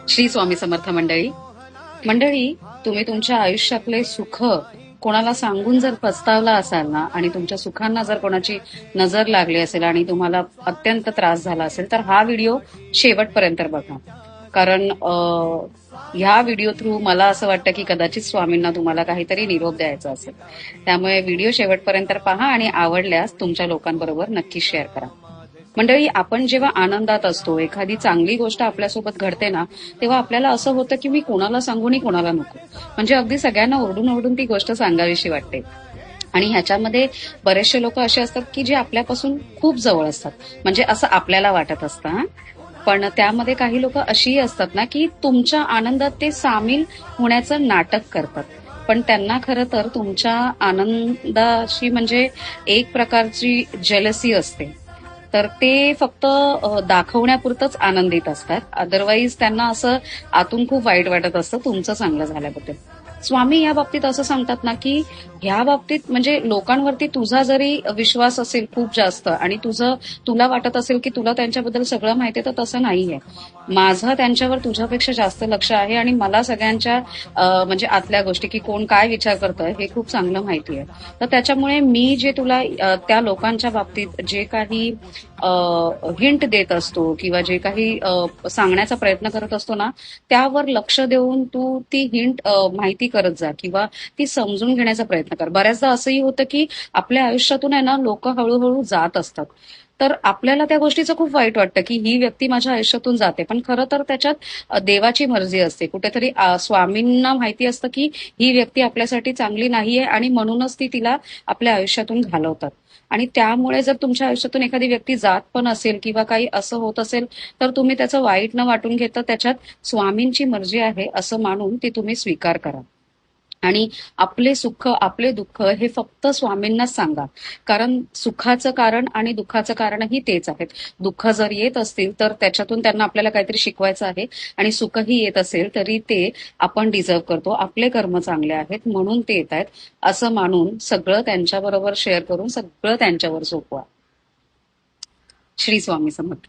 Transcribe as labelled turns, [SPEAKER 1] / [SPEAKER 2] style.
[SPEAKER 1] श्री स्वामी समर्थ मंडळी. मंडळी, तुम्ही तुमच्या आयुष्यातले सुख कोणाला सांगून जर पस्तावला असाल ना, आणि तुमच्या सुखांना जर कोणाची नजर लागली असेल आणि तुम्हाला अत्यंत त्रास झाला असेल, तर हा व्हिडिओ शेवटपर्यंत बघा. कारण ह्या व्हिडिओ थ्रू मला असं वाटतं की कदाचित स्वामींना तुम्हाला काहीतरी निरोप द्यायचा असेल. त्यामुळे व्हिडिओ शेवटपर्यंत पहा आणि आवडल्यास तुमच्या लोकांबरोबर नक्की शेअर करा. मंडळी, आपण जेव्हा आनंदात असतो, एखादी चांगली गोष्ट आपल्यासोबत घडते ना, तेव्हा आपल्याला असं होतं की मी कोणाला सांगू आणि कोणाला नको. म्हणजे अगदी सगळ्यांना ओरडून ओरडून ती गोष्ट सांगावीशी वाटते. आणि ह्याच्यामध्ये बरेचसे लोक असे असतात की जे आपल्यापासून खूप जवळ असतात, म्हणजे असं आपल्याला वाटत असतं. हा, पण त्यामध्ये काही लोक अशीही असतात ना की तुमच्या आनंदात ते सामील होण्याचं नाटक करतात. पण त्यांना खरं तर तुमच्या आनंदाशी म्हणजे एक प्रकारची जेलसी असते. तर ते फक्त दाखवण्यापुरतंच आनंदित असतात. अदरवाईज त्यांना असं आतून खूप वाईट वाटत असतं तुमचं चांगलं झाल्याबद्दल. स्वामी या बाबतीत असं सांगतात ना की ह्या बाबतीत म्हणजे लोकांवरती तुझा जरी विश्वास असेल खूप जास्त आणि तुला वाटत असेल की तुला त्यांच्याबद्दल सगळं माहितीये, तर तसं नाहीये. माझं त्यांच्यावर तुझ्यापेक्षा जास्त लक्ष आहे आणि मला सगळ्यांच्या म्हणजे आतल्या गोष्टी की कोण काय विचार करतंय हे खूप चांगलं माहिती आहे. तर त्याच्यामुळे मी जे तुला त्या लोकांच्या बाबतीत जे काही हिंट देत असतो किंवा जे काही सांगण्याचा प्रयत्न करत असतो ना, त्यावर लक्ष देऊन तू ती हिंट माहिती करत जा किंवा ती समजून घेण्याचा प्रयत्न कर. बऱ्याचदा असंही होतं की आपल्या आयुष्यातून आहे ना लोक हळूहळू जात असतात. तर आपल्याला त्या गोष्टीचं खूप वाईट वाटतं की ही व्यक्ती माझ्या आयुष्यातून जाते, पण खरं तर त्याच्यात देवाची मर्जी असते. कुठेतरी स्वामींना माहिती असतं की ही व्यक्ती आपल्यासाठी चांगली नाहीये आणि म्हणूनच ती तिला आपल्या आयुष्यातून घालवतात. आणि त्यामुळे जर तुमच्या आयुष्यातून एखादी व्यक्ती जात पण असेल किंवा काही असं होत असेल, तर तुम्ही त्याचं वाईट न वाटून घेता त्याच्यात स्वामींची मर्जी आहे असं मानून ती तुम्ही स्वीकार करा. आणि आपले सुख आपले दुःख हे फक्त स्वामींनाच सांगा. कारण सुखाचं कारण आणि दुःखाचं कारणही तेच आहेत. दुःख जर येत असतील तर त्याच्यातून त्यांना आपल्याला काहीतरी शिकवायचं आहे, आणि सुखही येत असेल तरी ते आपण डिझर्व करतो, आपले कर्म चांगले आहेत म्हणून ते येत आहेत, असं मानून सगळं त्यांच्याबरोबर शेअर करून सगळं त्यांच्यावर सोपवा. श्री स्वामी समर्थ.